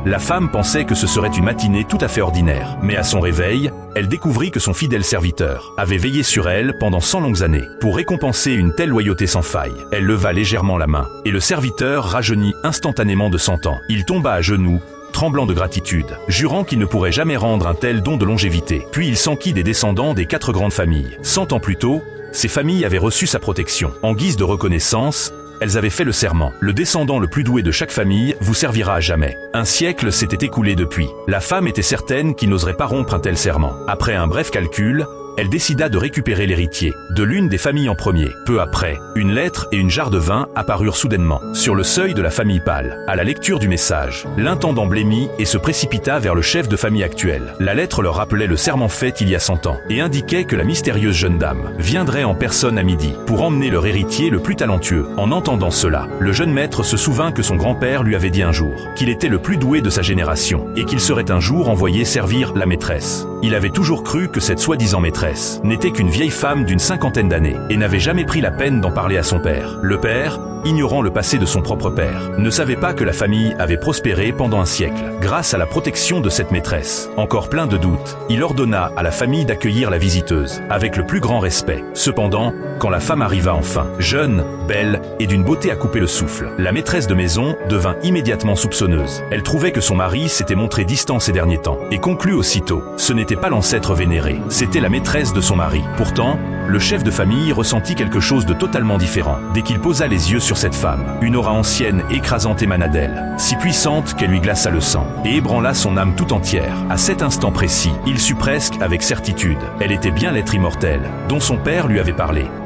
La femme pensait que ce serait une matinée tout à fait ordinaire. Mais à son réveil, elle découvrit que son fidèle serviteur avait veillé sur elle pendant 100 longues années. Pour récompenser une telle loyauté sans faille, elle leva légèrement la main, et le serviteur rajeunit instantanément de 100 ans. Il tomba à genoux, tremblant de gratitude, jurant qu'il ne pourrait jamais rendre un tel don de longévité. Puis il s'enquit des descendants des 4 grandes familles. 100 ans plus tôt, ces familles avaient reçu sa protection. En guise de reconnaissance, elles avaient fait le serment. Le descendant le plus doué de chaque famille vous servira à jamais. Un siècle s'était écoulé depuis. La femme était certaine qu'il n'oserait pas rompre un tel serment. Après un bref calcul, elle décida de récupérer l'héritier de l'une des familles en premier. Peu après, une lettre et une jarre de vin apparurent soudainement sur le seuil de la famille Pâle. À la lecture du message, l'intendant blêmit et se précipita vers le chef de famille actuel. La lettre leur rappelait le serment fait il y a 100 ans et indiquait que la mystérieuse jeune dame viendrait en personne à midi pour emmener leur héritier le plus talentueux. En entendant cela, le jeune maître se souvint que son grand-père lui avait dit un jour qu'il était le plus doué de sa génération et qu'il serait un jour envoyé servir la maîtresse. Il avait toujours cru que cette soi-disant maîtresse n'était qu'une vieille femme d'une 50aine d'années et n'avait jamais pris la peine d'en parler à son père. Le père, ignorant le passé de son propre père, ne savait pas que la famille avait prospéré pendant un siècle grâce à la protection de cette maîtresse. Encore plein de doutes, il ordonna à la famille d'accueillir la visiteuse avec le plus grand respect. Cependant, quand la femme arriva enfin, jeune, belle et d'une beauté à couper le souffle, la maîtresse de maison devint immédiatement soupçonneuse. Elle trouvait que son mari s'était montré distant ces derniers temps et conclut aussitôt: ce n'était pas l'ancêtre vénéré, c'était la maîtresse de son mari. Pourtant, le chef de famille ressentit quelque chose de totalement différent dès qu'il posa les yeux sur cette femme. Une aura ancienne écrasante émana d'elle, si puissante qu'elle lui glaça le sang et ébranla son âme tout entière. À cet instant précis, il sut presque avec certitude, elle était bien l'être immortel dont son père lui avait parlé.